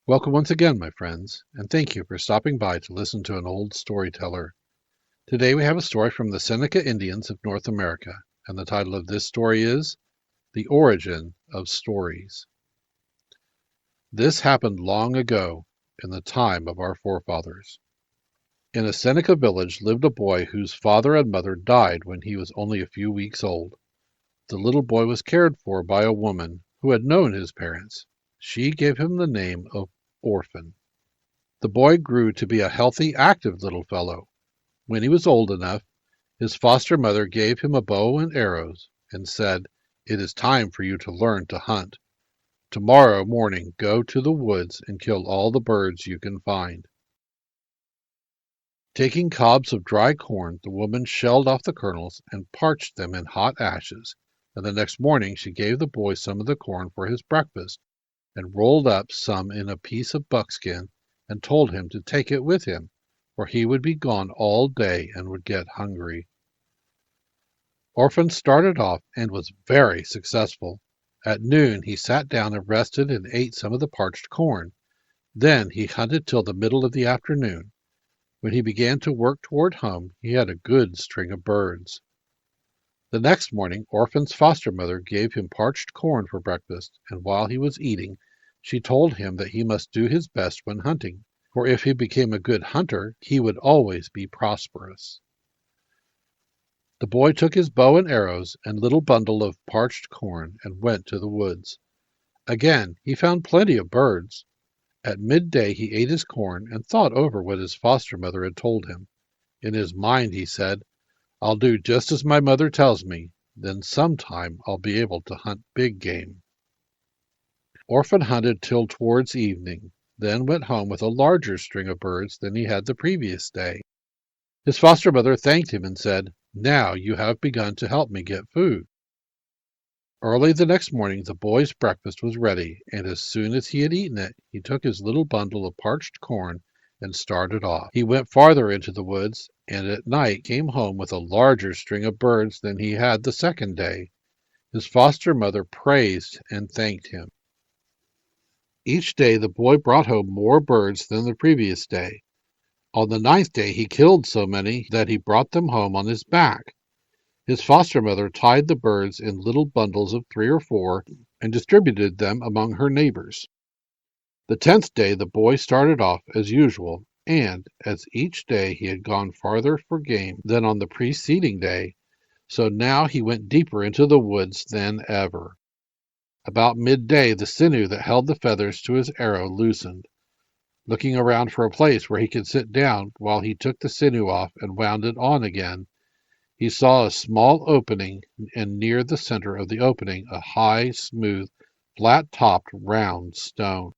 Welcome once again, my friends, and thank you for stopping by to listen to an old storyteller. Today we have a story from the Seneca Indians of North America, and the title of this story is The Origin of Stories. This happened long ago, in the time of our forefathers. In a Seneca village lived a boy whose father and mother died when he was only a few weeks old. The little boy was cared for by a woman who had known his parents. She gave him the name of Orphan. The boy grew to be a healthy, active little fellow. When he was old enough, his foster mother gave him a bow and arrows and said, "It is time for you to learn to hunt. Tomorrow morning go to the woods and kill all the birds you can find." Taking cobs of dry corn, the woman shelled off the kernels and parched them in hot ashes, and the next morning she gave the boy some of the corn for his breakfast, and rolled up some in a piece of buckskin and told him to take it with him, for he would be gone all day and would get hungry. Orphan started off and was very successful. At noon he sat down and rested and ate some of the parched corn. Then he hunted till the middle of the afternoon. When he began to work toward home, he had a good string of birds. The next morning Orphan's foster mother gave him parched corn for breakfast, and while he was eating, she told him that he must do his best when hunting, for if he became a good hunter, he would always be prosperous. The boy took his bow and arrows and little bundle of parched corn and went to the woods. Again he found plenty of birds. At midday he ate his corn and thought over what his foster mother had told him. In his mind he said, "I'll do just as my mother tells me, then sometime I'll be able to hunt big game." Orphan hunted till towards evening, then went home with a larger string of birds than he had the previous day. His foster mother thanked him and said, "Now you have begun to help me get food." Early the next morning the boy's breakfast was ready, and as soon as he had eaten it, he took his little bundle of parched corn and started off. He went farther into the woods, and at night came home with a larger string of birds than he had the second day. His foster mother praised and thanked him. Each day the boy brought home more birds than the previous day. On the ninth day he killed so many that he brought them home on his back. His foster mother tied the birds in little bundles of 3 or 4 and distributed them among her neighbors. The 10th day the boy started off as usual, and as each day he had gone farther for game than on the preceding day, so now he went deeper into the woods than ever. About midday the sinew that held the feathers to his arrow loosened. Looking around for a place where he could sit down while he took the sinew off and wound it on again, he saw a small opening, and near the center of the opening a high, smooth, flat-topped, round stone.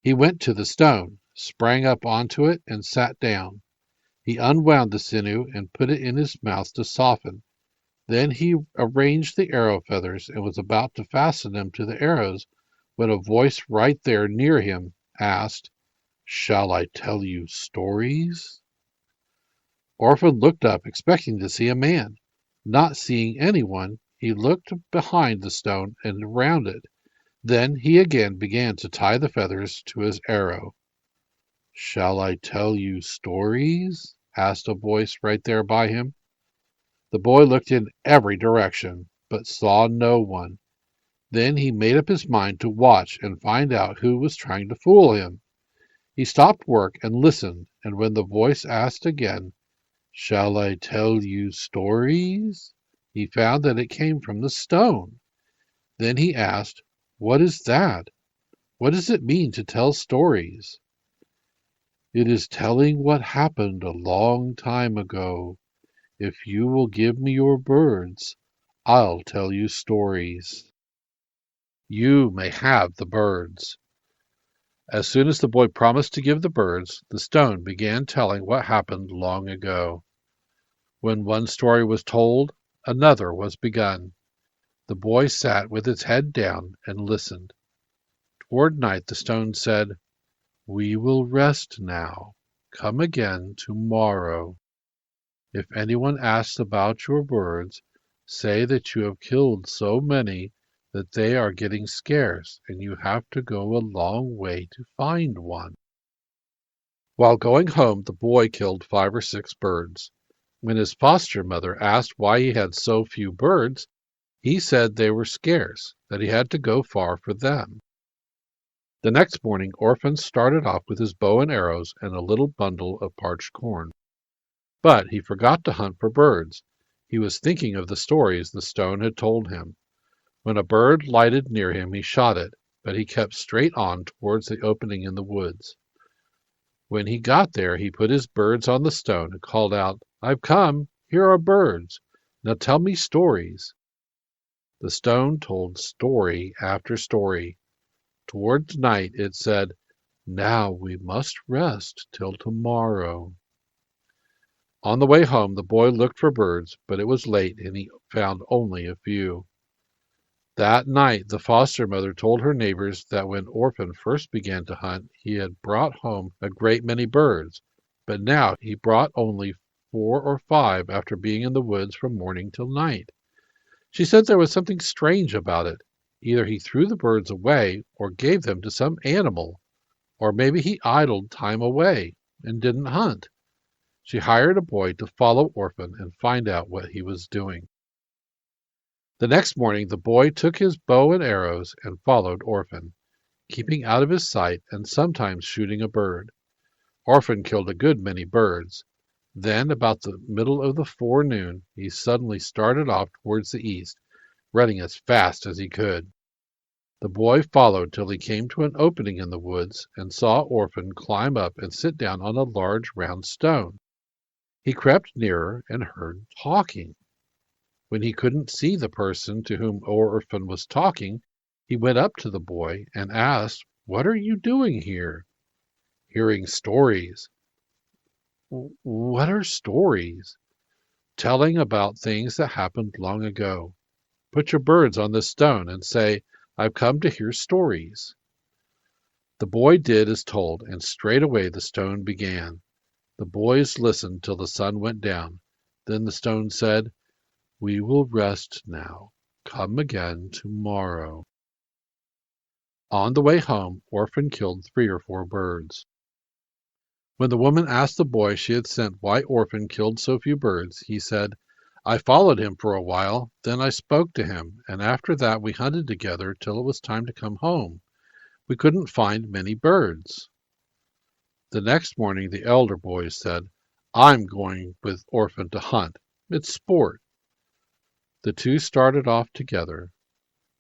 He went to the stone, sprang up onto it, and sat down. He unwound the sinew and put it in his mouth to soften. Then he arranged the arrow feathers and was about to fasten them to the arrows when a voice right there near him asked, "Shall I tell you stories?" Orphan looked up, expecting to see a man. Not seeing anyone, he looked behind the stone and around it. Then he again began to tie the feathers to his arrow. "Shall I tell you stories?" asked a voice right there by him. The boy looked in every direction, but saw no one. Then he made up his mind to watch and find out who was trying to fool him. He stopped work and listened, and when the voice asked again, "Shall I tell you stories?" he found that it came from the stone. Then he asked, "What is that? What does it mean to tell stories?" "It is telling what happened a long time ago. If you will give me your birds, I'll tell you stories." "You may have the birds." As soon as the boy promised to give the birds, the stone began telling what happened long ago. When one story was told, another was begun. The boy sat with his head down and listened. Toward night the stone said, "We will rest now. Come again tomorrow. If anyone asks about your birds, say that you have killed so many that they are getting scarce, and you have to go a long way to find one. While going home, the boy killed 5 or 6 birds. When his foster mother asked why he had so few birds, he said they were scarce, that he had to go far for them. The next morning, Orphan started off with his bow and arrows and a little bundle of parched corn. But he forgot to hunt for birds. He was thinking of the stories the stone had told him. When a bird lighted near him, he shot it, but he kept straight on towards the opening in the woods. When he got there, he put his birds on the stone and called out, "I've come. Here are birds. Now tell me stories." The stone told story after story. Towards night it said, "Now we must rest till tomorrow." On the way home, the boy looked for birds, but it was late and he found only a few. That night the foster mother told her neighbors that when Orphan first began to hunt, he had brought home a great many birds, but now he brought only 4 or 5 after being in the woods from morning till night. She said there was something strange about it. Either he threw the birds away or gave them to some animal, or maybe he idled time away and didn't hunt. She hired a boy to follow Orphan and find out what he was doing. The next morning the boy took his bow and arrows and followed Orphan, keeping out of his sight and sometimes shooting a bird. Orphan killed a good many birds. Then, about the middle of the forenoon, he suddenly started off towards the east, running as fast as he could. The boy followed till he came to an opening in the woods and saw Orphan climb up and sit down on a large round stone. He crept nearer and heard talking. When he couldn't see the person to whom Orphan was talking, he went up to the boy and asked, "What are you doing here?" "Hearing stories." "What are stories?" "Telling about things that happened long ago. Put your birds on this stone and say, 'I've come to hear stories.'" The boy did as told, and straightway the stone began. The boys listened till the sun went down. Then the stone said, "We will rest now. Come again tomorrow." On the way home, Orphan killed 3 or 4 birds. When the woman asked the boy she had sent why Orphan killed so few birds, he said, "I followed him for a while, then I spoke to him, and after that we hunted together till it was time to come home. We couldn't find many birds." The next morning the elder boys said, "I'm going with Orphan to hunt. It's sport." The 2 started off together.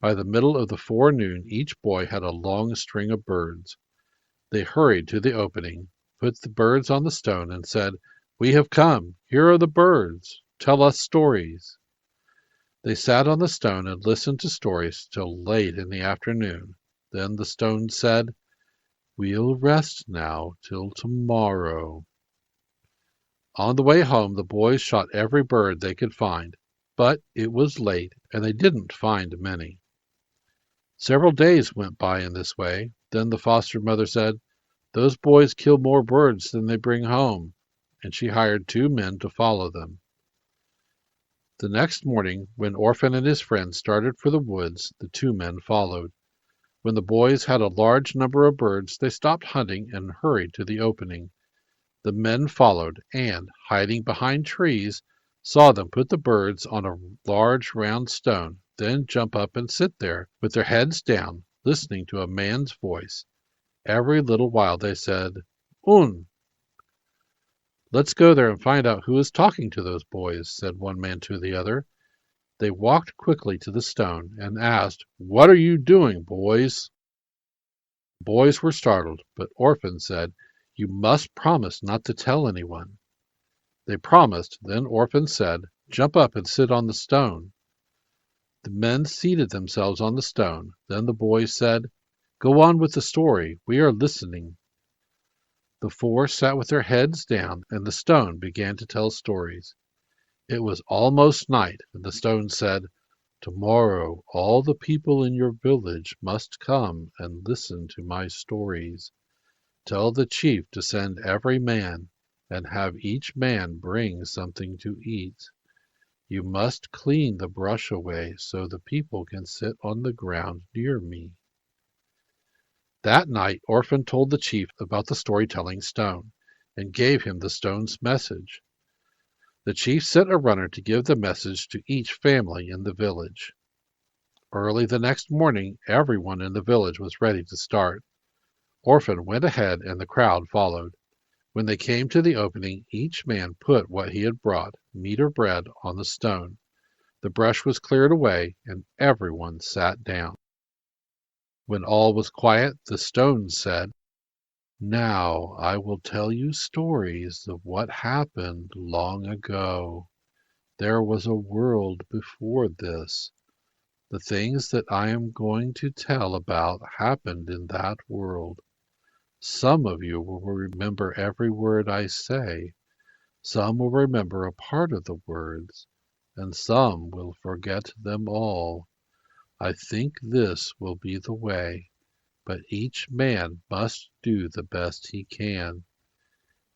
By the middle of the forenoon each boy had a long string of birds. They hurried to the opening, put the birds on the stone, and said, "We have come. Here are the birds. Tell us stories." They sat on the stone and listened to stories till late in the afternoon. Then the stone said, "We'll rest now till tomorrow." On the way home the boys shot every bird they could find, but it was late and they didn't find many. Several days went by in this way. Then the foster mother said, "Those boys kill more birds than they bring home," and she hired 2 men to follow them. The next morning, when Orphan and his friends started for the woods, the 2 men followed. When the boys had a large number of birds, they stopped hunting and hurried to the opening. The men followed, and, hiding behind trees, saw them put the birds on a large round stone, then jump up and sit there, with their heads down, listening to a man's voice. Every little while they said, "Un." "Let's go there and find out who is talking to those boys," said one man to the other. They walked quickly to the stone and asked, "What are you doing, boys?" The boys were startled, but Orphan said, "You must promise not to tell anyone." They promised. Then Orphan said, "Jump up and sit on the stone." The men seated themselves on the stone. Then the boys said, "Go on with the story. We are listening." The 4 sat with their heads down, and the stone began to tell stories. It was almost night, and the stone said, "Tomorrow all the people in your village must come and listen to my stories. Tell the chief to send every man, and have each man bring something to eat. You must clean the brush away so the people can sit on the ground near me." That night Orphan told the chief about the storytelling stone, and gave him the stone's message. The chief sent a runner to give the message to each family in the village. Early the next morning, everyone in the village was ready to start. Orphan went ahead and the crowd followed. When they came to the opening, each man put what he had brought, meat or bread, on the stone. The brush was cleared away, and everyone sat down. When all was quiet, the stone said, "Now I will tell you stories of what happened long ago. There was a world before this. The things that I am going to tell about happened in that world. Some of you will remember every word I say. Some will remember a part of the words, and some will forget them all. I think this will be the way, but each man must do the best he can.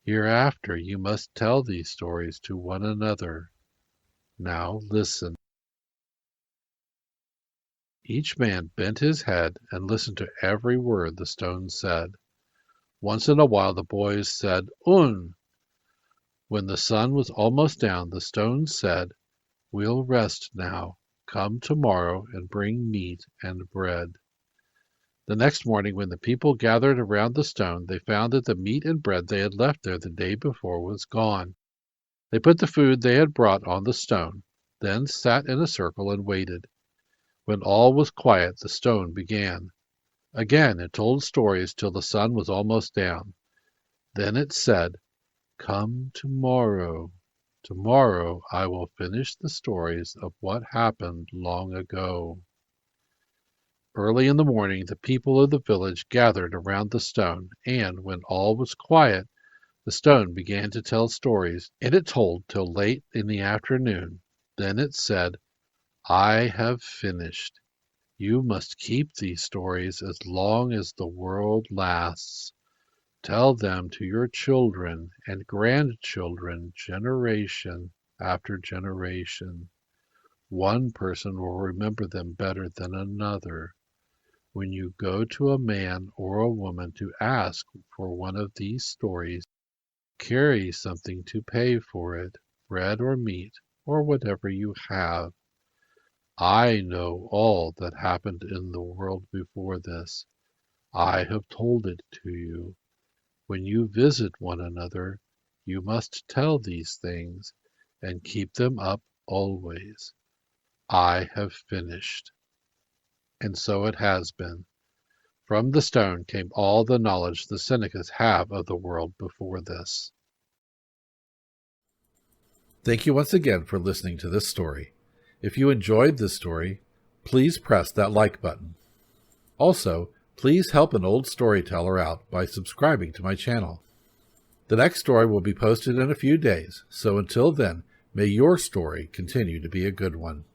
Hereafter you must tell these stories to one another. Now listen." Each man bent his head and listened to every word the stone said. Once in a while the boys said, "Un." When the sun was almost down, the stone said, "We'll rest now. Come tomorrow and bring meat and bread." The next morning, when the people gathered around the stone, they found that the meat and bread they had left there the day before was gone. They put the food they had brought on the stone, then sat in a circle and waited. When all was quiet, the stone began. Again it told stories till the sun was almost down. Then it said, "Come tomorrow. Tomorrow I will finish the stories of what happened long ago." Early in the morning the people of the village gathered around the stone, and when all was quiet, the stone began to tell stories, and it told till late in the afternoon. Then it said, "I have finished. You must keep these stories as long as the world lasts. Tell them to your children and grandchildren generation after generation. One person will remember them better than another. When you go to a man or a woman to ask for one of these stories, carry something to pay for it, bread or meat, or whatever you have. I know all that happened in the world before this. I have told it to you. When you visit one another, you must tell these things and keep them up always. I have finished." And so it has been. From the stone came all the knowledge the Senecas have of the world before this. Thank you once again for listening to this story. If you enjoyed this story, please press that like button. Also, please help an old storyteller out by subscribing to my channel. The next story will be posted in a few days, so until then, may your story continue to be a good one.